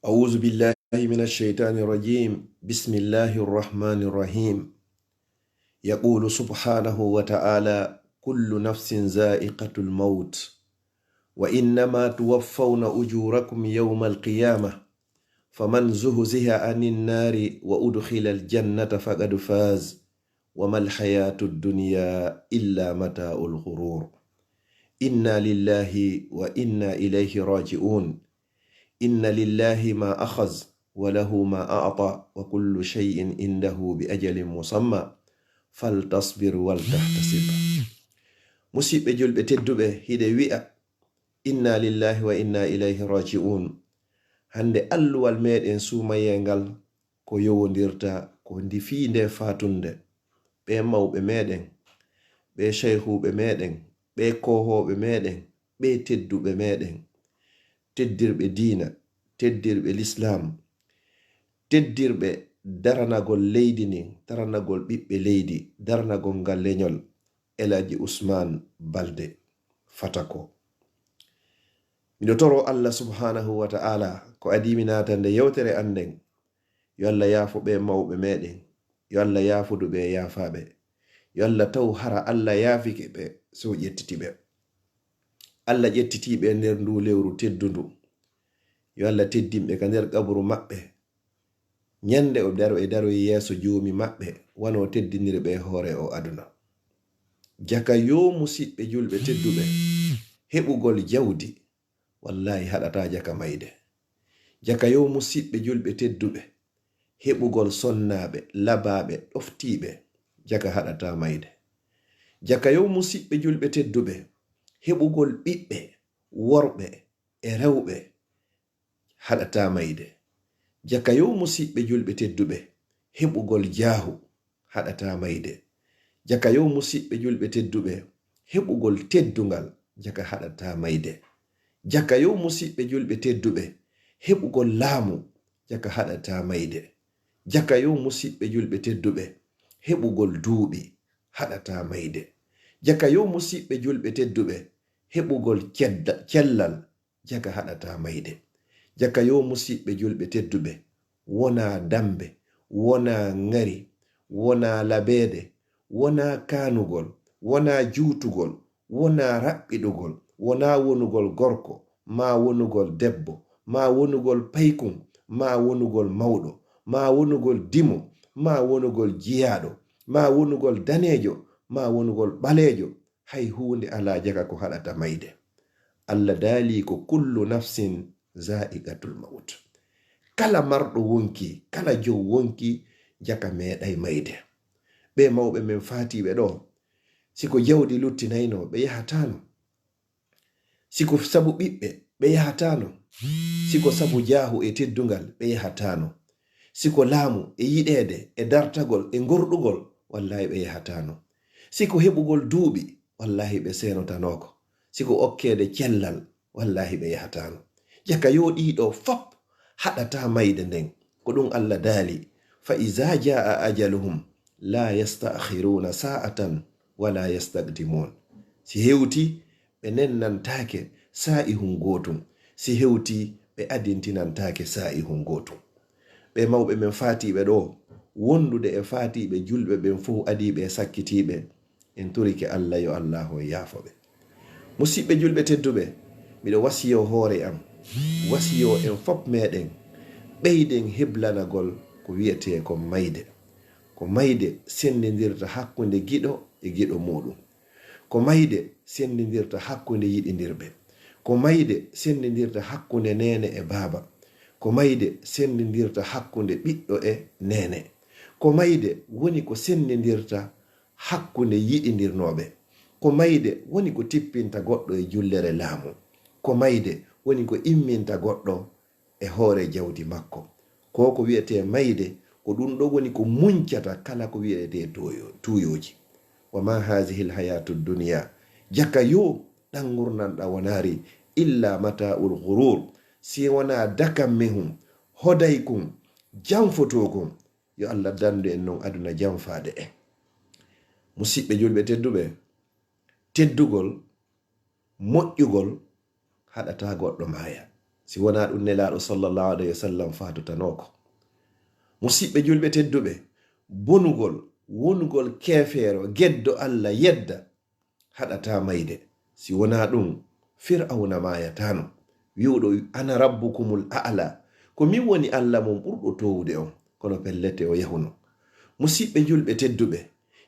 أعوذ بالله من الشيطان الرجيم. بسم الله الرحمن الرحيم. يقول سبحانه وتعالى: كل نفس ذائقة الموت وإنما توفون أجوركم يوم القيامة فمن زهزه عن النار وأدخل الجنة فقد فاز وما الحياة الدنيا إلا متاع الغرور. إنا لله وإنا إليه راجعون. إن لله ما أخذ وله ما أعطى وكل شيء عنده بأجل مسمى فلتصبر ولتحتسب. musidɓe julɓe tedduɓe, hiɗe wi'a inna lillahi wa inna ilayhi raji'un. hande alluwal meɗen sumayengal ko yowodirta ko ndifi nde fatunde ɓe mawɓe meɗen, ɓe sheyhuɓe meɗen, ɓe kohoɓe meɗen, ɓe tedduɓe meɗen, teddirɓe diina, teddirɓe l'islam, teddirɓe daranagol leydi nin, daranagol ɓiɓɓe leydi, daranagol ngal leñol Elaji Usman Balde Fatako. miɗo toro Allah subhanahu wa ta'ala ko adimi natande yewtere anden, yo Allah yaafo ɓe mawɓe meɗen, yo Allah yaafudu ɓe yaafaɓe, yo Allah taw hara Allah yaafike ɓe so ƴettitiɓe. Allah ƴettitiɓe nder ndu lewru teddundu, yo Allah teddimɓe ka nder qabru maɓɓe, nyande o daro yeeso joomi maɓɓe wano teddinirɓe hoore o aduna. jaka yo musidɓe julɓe tedduɓe, heɓugol jawdi wallahi haɗata jaka mayde. jaka yo musidɓe julɓe tedduɓe, heɓugol sonnaɓe, labaɓe, ɗoftiɓe, jaka haɗata mayde. jaka yo musidɓe julɓe tedduɓe, heɓugol ɓiɓɓe worɓe e rewɓe haɗata mayde. jaka yo musidɓe julɓe tedduɓe, heɓugol jaahu haɗata mayde. jaka yo musidɓe julɓe tedduɓe, heɓugol teddungal jaka haɗata mayde. jaka yo musidɓe julɓe tedduɓe, heɓugol laamu jaka haɗata mayde. jaka yo musidɓe julɓe tedduɓe, heɓugol duuɓi haɗata mayde. jaka yo musidɓe julɓe tedduɓe, heɓugol cellal jaka haɗata mayde. jaka yo musidɓe julɓe tedduɓe, wona dambe, wona ngari, wona labeede, wona kanugol, wona juutugol, wona raɓɓiɗugol, wona wonugol gorko, ma wonugol debbo, ma wonugol paykum, ma wonugol mawɗo, ma wonugol dimo, ma wonugol jiyaɗo, ma wonugol danejo, ma wonugol ɓalejo, hay hunde ala jaka ko haɗata mayde. Allah daali ko kullu nafsin za'iqatul maut. kala marɗo wonki, kala jow wonki, jaka meɗay mayde. ɓe mawɓe men fatiɓe ɗo, siko jawdi luttinayno ɓe yahatano, siko sabu ɓiɓɓe ɓe yahatano, siko sabu jaahu e teddungal ɓe yahatano, siko laamu e yiɗede e dartagol e gorɗugol wallahi ɓe yahatano, siko heɓugol duuɓi wallahi ɓe senotanoko, siko okkede cellal wallahi ɓe yahatano. jaka yoɗiɗo fop haɗata mayde nden ko ɗum Allah daali: fa iza jaa ajaluhum la yastakhiruna sa'atan wala yastaqdimun. si hewti ɓe nennantake sa'ihun gotum, si hewti ɓe adintinantake sa'ihun gotum. ɓe mawɓe men fatiɓe ɗo, wondude e fatiɓe julɓe ɓen fo adiɓe sakkitiɓe, en turike Allah yo Allahu yaafoɓe. musidɓe julɓe tedduɓe, miɗo wasiyo hoore am, wasiyo en fop meɗen, ɓeyden heblanagol ko wiyete ko mayde. ko mayde sendidirta hakkunde giɗo e giɗo muɗum. ko mayde sendidirta hakkunde yiɗidirɓe. ko mayde sendidirta hakkunde nene e baaba. ko mayde sendidirta hakkunde ɓiɗɗo e nene. ko mayde woni ko sendidirta hakkunde yiɗidirnoɓe. ko mayde woni ko tippinta goɗɗo e jullere laamu. ko mayde woni ko imminta goɗɗo e hoore jawdi makko. ko wiyete mayde ko ɗum ɗo woni ko muncata kala ko wiyete tuyoji. wa ma hazihi lhayatu dunia, jaka yo ɗan gurnanɗa wonari illa mata'ul ghurur, si wona dakam mehum hodaykum janfotokum. yo Allah dandu en non aduna janfade en. musidɓe julɓe tedduɓe, teddugol moƴƴugol haɗata goɗɗo maaya. si wona ɗum nelaɗo sallallahu alayhi wa sallam fatutanoko. Musidɓe julɓe tedduɓe, bonugol wonugol kefeero geddo Allah yedda haɗata mayde. Si wona ɗum fir'auna mayatano wi'uɗo ana rabbukumul a'la, ko min woni Allah mon ɓurɗo towude on, kono pellete o yahuno. Musidɓe julɓe tedduɓe,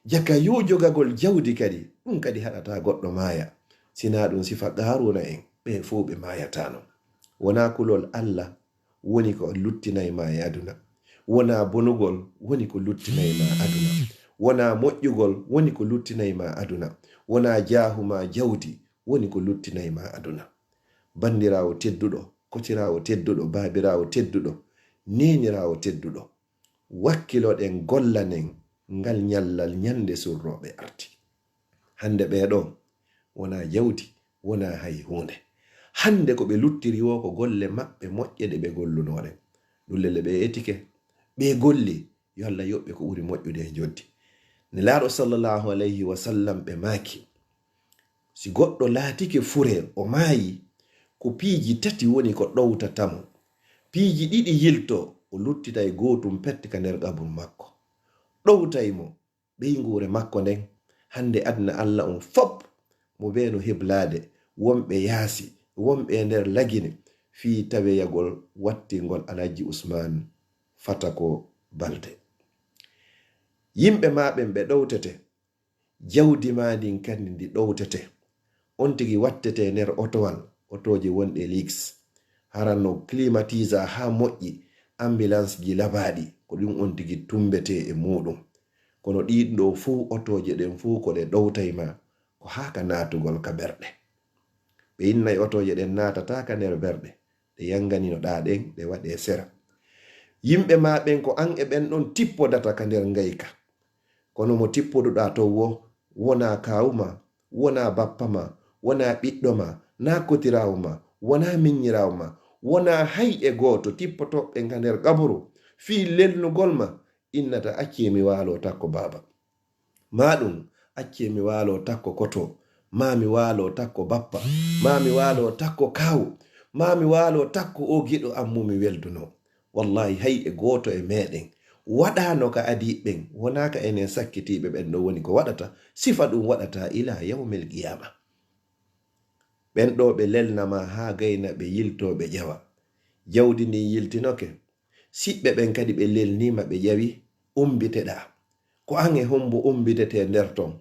jaka yo jogagol jawdi kadi ɗum kadi haɗata goɗɗo maya. Sina ɗum sifa Qaruna en ɓe fuu ɓe mayatano. Wona kulol Allah woni ko luttinayi ma e aduna, wona bonugol woni ko luttinayi ma aduna, wona moƴƴugol woni ko luttinayi ma aduna, wona jahuma jawdi woni ko luttinayi ma aduna. Bandirawo tedduɗo, kotirawo tedduɗo, babirawo tedduɗo, nenirawo tedduɗo, wakkiloɗen gollanen ngal nyallal nyande surroɓe arti. Hande ɓeɗo wona jawdi, wona hay hunde. Hande ko ɓe luttiri wo ko golle maɓɓe moƴƴe ɗe ɓe gollunoɗen. Dullele ɓe etike ɓe golli yo Allah yoɓɓe ko ɓuri moƴƴude e joddi. Nelaɗo sallallahu alayhi wa sallam ɓe maki si goɗɗo laatike fure o maayi, ko piiji tati woni ko ɗowtatamo. Piiji ɗiɗi yilto, o luttitay gotum pettika nder qabru makko. Ɗowtaymo ɓeygure makko nden. Hande adna Allah on fop mo ɓeeno heblade, wonɓe yaasi, wonɓe nder lagine, fi taweyagol wattingol Alhaji Usman Fatako Balde. Yimɓe maɓen ɓe ɗowtete, jawdi maɗin kandi ndi ɗowtete. On tigi wattete nder otowal, otoje wonɗe lix, haranno climatiser ha moƴƴi, ambulance ji labaɗi ko ɗum on tigi tumbete e muɗum. Kono ɗiɗo fuu otoje ɗen fuu ko ɗe ɗowtayma ko haka natugol ka berɗe. Ɓe innayi otoje ɗen natata ka nder berɗe, ɗe yanganino ɗaɗen ɗe waɗe sera. Yimɓe maɓen ko an e ɓen ɗon tippodata ka nder ngayka. Kono mo tippoduɗa to wona kawuma, wona bappa ma, wona ɓiɗɗo ma, na kotirawo ma, wona miññirawo ma, wona hay e goto tippotoɓɓen ka nder qabru. Fi lelnugol ma innata acce mi waalo takko baba, maɗum acce mi waalo takko koto, ma mi waalo takko bappa, ma mi waalo takko kawu, ma mi waalo takko o giɗo ammumi welduno. Wallahi hay e goto e meɗen waɗano ka adiɓɓen, wona ka enen sakkitiɓe ɓen ɗo woni ko waɗata, sifa ɗum waɗata ila yawmil qiyama. ɓen ɗo ɓe lelnama ha gayna ɓe yiltoɓe ƴewa. Jawdi ndi yiltinoke, siɓɓe ɓen kadi ɓe lelnima ɓe ƴewi, umbiteɗa. Ko an e hombo umbitete nder ton,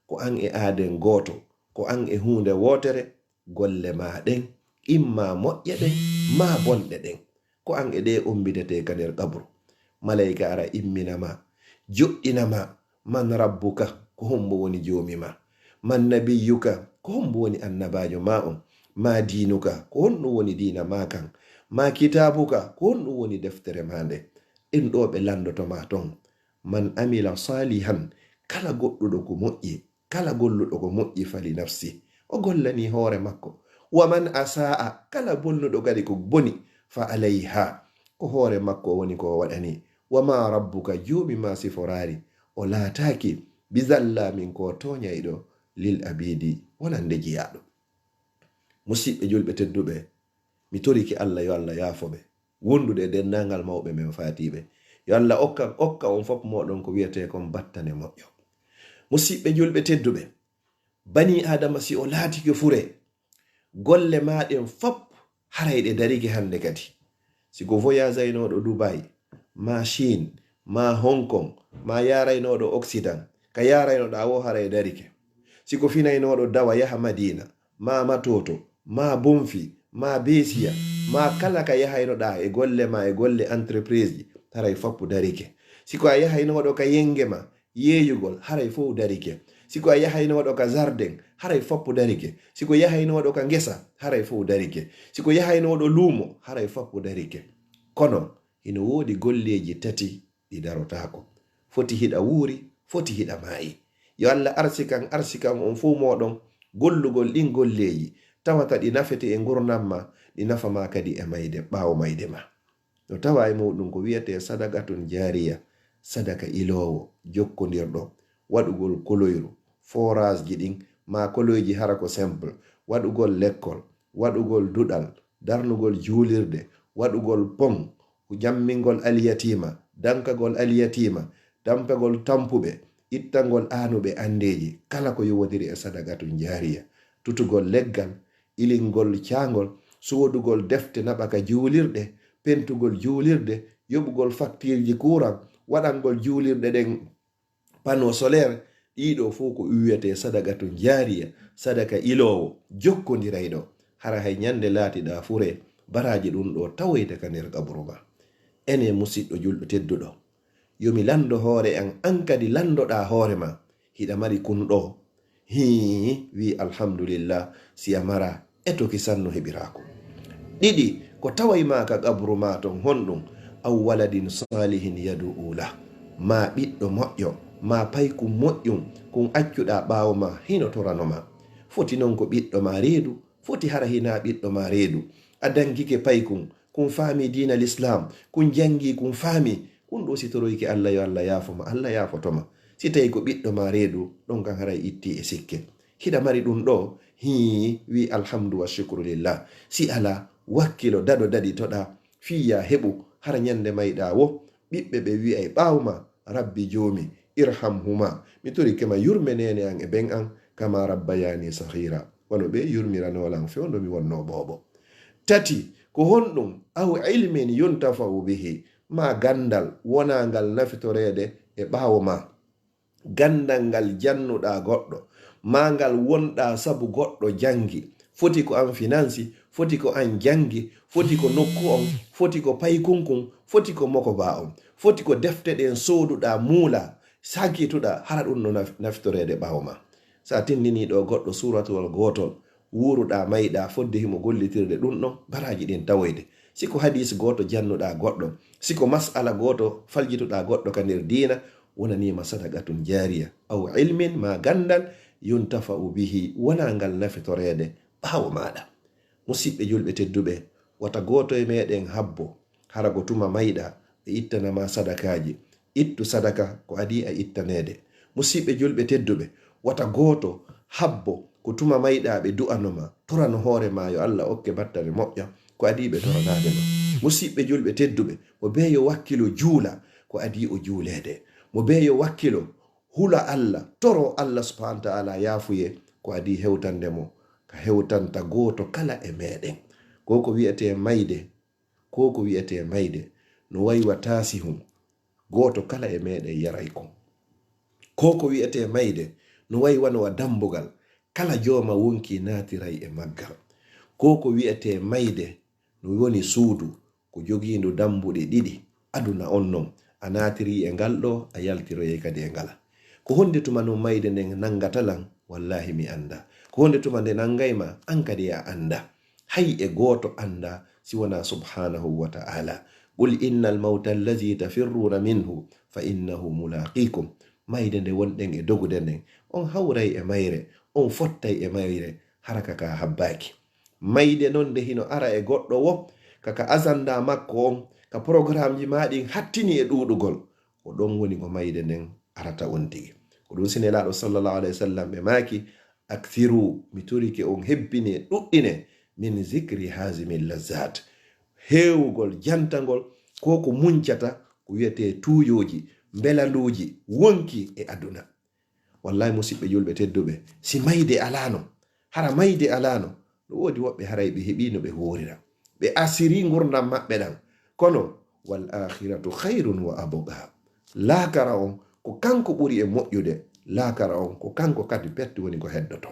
ko an e aaden goto, ko an e hunde wotere, golle ma ɗen imma moƴƴe ɗen ma bonɗe ɗen, ko an e ɗe umbitete ka nder qabru. Malayka ara imminama, joɗɗinama, man rabbuka, ko hombo woni jomima, man nabiyuka, ko hombo woni annabajo ma on, ma diinuka, ko honɗum woni diina ma kan, ma kitabuka, ko honɗum woni deftere ma nde. En ɗo ɓe landotoma ton. Man amila salihan, kala goɗɗuɗo ko moƴƴi, kala golluɗo ko moƴƴi fali nafsi, o gollani hoore makko. Wa man asa'a, kala bonnuɗo kadi ko boni, fa alayha, ko hoore makko woni ko waɗani. Wa ma rabbuka, joomi ma siforari, o laataki bizallamin ko toñayɗo lil abidi, wonande jiyaɗo. Musidɓe julɓe tedduɓe, mi toriki Allah yo Allah yaafoɓe, wondude e dendagal mawɓe men fatiɓe. Yo Allah okka on fop moɗon ko wiyete kon battane moƴƴo. Musidɓe julɓe tedduɓe, bani adama si o laatike fure, golle maɗen fop harayɗe dariki hande kadi. Siko voyage aynoɗo Dubai, ma Chine, ma Hong Kong, ma yaraynoɗo Occident, ka yaraynoɗa wo haray darike. Siko finaynoɗo dawa yaha Madina, ma Matoto, ma Bonfi, ma Besia, ma kala ka yahaynoɗa e golle ma e golle entreprise ji, haray foppu darike. Siko a yahaynoɗo ka yengema, yeeyugol, haray fof darike. Siko a yahaynoɗo ka jardin, haray foppu darike. Siko yahaynoɗo ka ngesa, haray fof darike. Siko yahaynoɗo luumo, haray foppu darike. Kono ina woodi golleji tati ɗi darotako. Foti hiɗa wuuri, foti hiɗa maayi. Yo Allah arsikan on fuu moɗon gollugol ɗin golleji, tawata ɗi nafete e gurnamma, ɗi nafama kadi e mayde ɓaawo mayde ma. No tawa e muɗum ko wiyete sadakatun jariya, sadaka ilowo, jokkodirɗo, waɗugol koloyru, forage ji ɗin, ma koloyji hara ko simple, waɗugol lekkol, waɗugol duɗal, darnugol juulirde, waɗugol pon, jammingol alyatima, dankagol alyatima, dampegol tampuɓe, ittangol anuɓe andeji, kala ko yowodiri e sadagatun jariya. Tutugol leggal, ilingol caangol, sodugol defte naɓaka juulirɗe, pentugol juulirde, yoɓugol factirji courant, waɗangol juulirɗe ɗen panneau solaire. Ɗiɗo fof ko wiyete sadagatun jariya, sadaka ilowo jokkodirayɗo hara hay nyande laatiɗa fure baraji ɗum ɗo tawoyte ka nder kaburu ma. Ene musidɗo julɗo tedduɗo, yomi lando hoore an kadi landoɗa hoore ma. Hiɗa mari kunɗo wi alhamdulillah si a mara etoki sanno heɓirako. Ɗiɗi ko taway ma ka kaburu ma ton honɗum, aw waladin salihin yadu ula, ma ɓiɗɗo moƴƴo, ma paykum moƴƴum kun accuɗa ɓawo ma hino toranoma. Foti non ko ɓiɗɗo ma reedu, foti hara hina ɓiɗɗo ma reedu. A dangike paykum, kun faami dina l'islam, kun jangi kun faami, kun ɗo sitoroyke Allah yo Allah yaafoma, Allah yaafotoma. Si tawi ko ɓiɗɗo ma reedu, ɗon kan haray itti e sikke. Hiɗa mari ɗum ɗo wi alhamdu wa shukru lillah. Si ala wakkilo daɗo daɗi toɗa fiya heɓu hara nyande mayɗa wo ɓiɓɓe ɓe wi'ay ɓawma rabbi joomi irhamhuma, mi tori kema yurmenene an e ben an kama rabbayani sahira, wano ɓe yurmiranolan fewndo mi wonno bobo. Tati ko honɗum aw ilmin yuntafau bihi, ma gandal wonangal nafitorede e ɓawo ma, gandal ngal jannuɗa goɗɗo, ma ngal wonɗa sabu goɗɗo jangi. Foti ko an finansi, foti ko an jangi, foti ko nokku on, foti ko paykunkun, foti ko moko ba on, foti ko defte ɗen soduɗa muula sakituɗa hara ɗum no naftorede ɓawo ma. Sa tindini ɗo goɗɗo suratul gotol wuruɗa mayɗa fodde himo gollitirde ɗum ɗon baraji ɗin tawoyde. Siko hadis goto jannuɗa goɗɗo, siko masala goto faljituɗa goɗɗo ka nder dina, wonanima sadagatun jariya aw ilmin ma gandal yuntafa'u bihi, wona ngal nafitorede ɓawo maɗa. Musidɓe julɓe tedduɓe, wata goto e meɗen habbo hara go tuma mayɗa e ittanama sadakaji. Ittu sadaka ko adi a ittanede. Musidɓe julɓe tedduɓe, wata goto habbo ko tuma mayɗa ɓe du'anoma, torano hoore ma yo Allah okke battane moƴƴa, ko adi ɓe toranade ma. Musidɓe julɓe tedduɓe, mo be yo wakkilo juula, ko adi o juulede. Mo be yo wakkilo hula Allah, toro Allah subhanahu wa ta'ala yafuye, ko adi hewtande mo ka hewtanta goto kala e meɗen. Ko wi'ete mayde, ko wi'ete mayde no waywa tasihum, goto kala e meɗen yaray ko. Ko wi'ete mayde no waywano wa dambugal, kala joma wonki natiray e maggal. Ko wi'ete mayde no woni suudu ko jogindu dambuɗe ɗiɗi, aduna on non a natiri e ngal ɗo, a yaltiroye kadi e ngala. Ko honde tuma no mayde nden nangatalan, wallahi mi anda. Ko honde tuma nde nangayma, an kadi a anda. Hay e goto anda siwana subhanahu wa ta'ala. Qul innal mawta allazi tafirruna minhu fa innahu mulaqikum. Mayde nde wonɗen e dogude nden, on hawray e mayre, on fottay e mayre, haraka ka habbaki. Mayde non nde hino ara e goɗɗo wo, kaka azanda makko on, ka programme ji maɗin hattini e ɗuɗugol, ko ɗon woni ko mayde nden arata on tigi. Ko ɗum sinelaɗo sallallahu alayhi wa sallam ɓe maki, akthiru, mi turike on hebbine ɗuɗɗine min zikri hazimil lazzat, hewugol jantagol ko ko muncata ko wiyete tuyoji belaluji wonki e aduna. Wallahi musidɓe julɓe tedduɓe, si mayde alano, hara mayde alano, no wodi woɓɓe haray ɓe heɓino ɓe horira, ɓe asiri gurdam maɓɓe ɗan, kono wal akhiratu khairun wa abqa. Laakara on ko kanko ɓuri e moƴƴude, laakara on ko kanko kadi petti woni ko heddoto.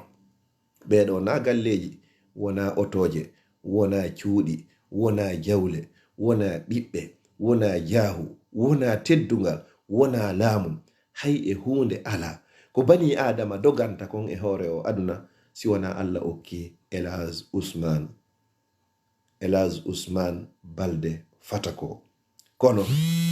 Ɓeɗo na galleji, wona otoje, wona cuuɗi, wona jawle, wona ɓiɓɓe, wona jaahu, wona teddungal, wona laamu, hay e hunde ala ko bani adama doganta kon e hoore o aduna, si wona Allah okki Elhaj Usman Balde Fatako. Kono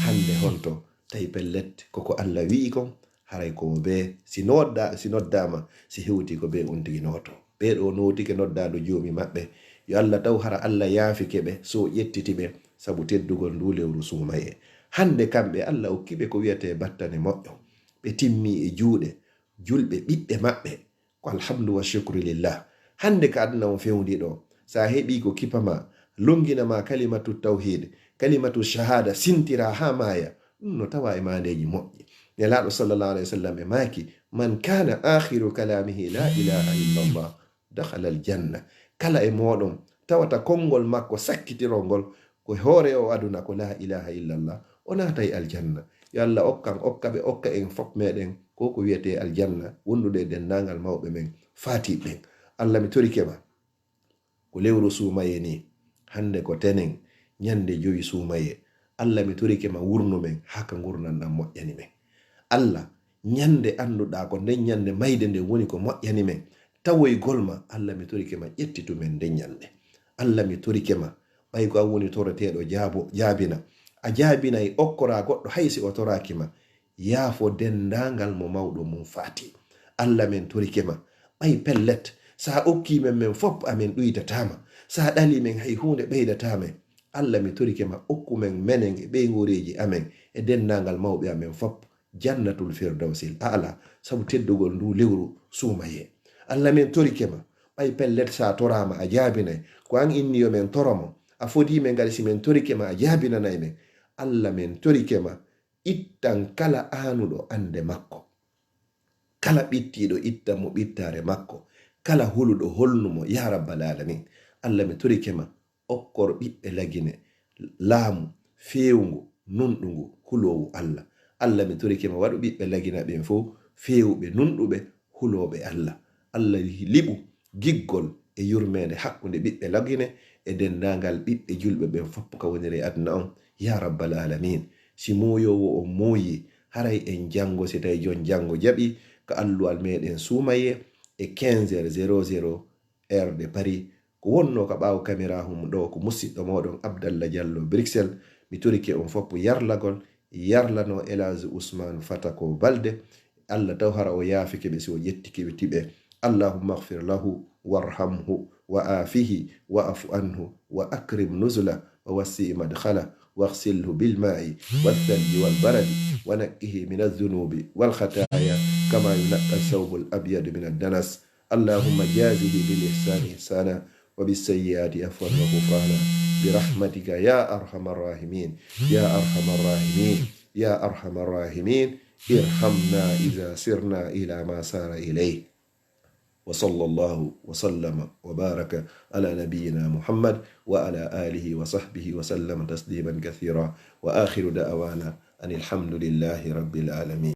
hande honto tawi pellet koko Allah wi'i kon, haray ko be si noddama, si hewti ko be on tigi noto. Ɓeɗo notike noddado joomi maɓɓe, yo Allah taw hara Allah yaafike ɓe, so ƴettiti ɓe sabu teddugol ndu lewru sumaye. Hande kamɓe Allah okkiɓe ko wiyete battane moƴƴo, ɓe timmi e juuɗe julɓe ɓiɓɓe maɓɓe, ko alhamdu wa shukru lillah. Hande ka aduna on fewndi ɗo, sa heɓi ko kipama lungina ma kalimatu tawhid kalimatu shahada sintira ha maya no tawa e mandeji moƴƴi. Nelaɗo sallallahu alaihi wasallam e maki man kana akhiru kalamihi la ilaha illallah dakhala aljanna. Kala e moɗon tawata kongol makko sakkitirongol ko hoore o aduna ko la ilaha illallah o natay aljanna. Yo Allah okka en fop meɗen ko wiyete aljanna wondude dendagal mawɓe men fatiɓe. Allah mi torikema ko lewru sumaye ni hande ko tenen nyande joyi sumaye. Allah mi torikema wurnu men haka gurnanɗam moƴƴani men. Allah nyande anduɗa ko nden nyande mayde nde woni ko moƴƴani men tawoygol ma. Allah mi torikema ƴettitu men nden nyande. Allah mi torikema ɓay ko an woni toroteɗo jaabina a jaabinayi okkora goɗɗo haysi o torakima yaafo dendangal mo mawɗo mum faati. Allah min torikema ɓay pellet sa okkimen men fop amen ɗuydatama, sa ɗali men hay hunde ɓeydatamen. Allah mi torikema okkumen menen e ɓeygoreji amen e dendangal mawɓe amen fop jannatul firdausil a'la sabu teddugol ndu lewru sumaye. Allah min torikema ɓay pellet sa torama a jaabinay ko an inniyo men toromo a fodime ngari si men torikema a jaabinanay men. Allah min torikema ittan kala anuɗo ande makko, kala ɓittiɗo ittan mo ɓittare makko, kala huluɗo holnumo ya rabbal alamin. Allah mi torikema okkor ɓiɓɓe lagine laamu fewngu nunɗugu hulowu Allah. Allah mi torikema waɗu ɓiɓɓe lagina ɓen fo fewɓe nunɗuɓe huloɓe Allah. Allah liɓu giggol e yurmede hakkunde ɓiɓɓe lagine e dendagal ɓiɓɓe julɓe ɓen fop ka woniri aduna on ya rabbal alamin. Si moyowo o moyi haray en jango si tawi jon jango jaɓi ka alluwal meɗen sumaye e 15h00 heure de Paris ko wonno ka ɓawo caméra hum ɗo ko musidɗo moɗon Abdallah Diallo Bruxelles. mi torike on fop yarlagol yarlano Elhadji Ousmane Fatako Balde. Allah taw hara o yaafike ɓe si o ƴettike ɓe tiɓe. Allahumma ighfir lahu warhamhu wa afihi wa afu anhu wa akrim nuzula wa wasi madkhala واغسله بالماء والثلج والبرد ونقه من الذنوب والخطايا كما ينقى الثوب الأبيض من الدنس. اللهم جازه بالإحسان إحسانا وبالسيئات عفوا وغفرانا برحمتك يا أرحم الراحمين يا أرحم الراحمين يا أرحم الراحمين. ارحمنا إذا سرنا إلى ما سار إليه. وصلى الله وسلم وبارك على نبينا محمد وعلى آله وصحبه وسلم تسليما كثيرا. وآخر دعوانا أن الحمد لله رب العالمين.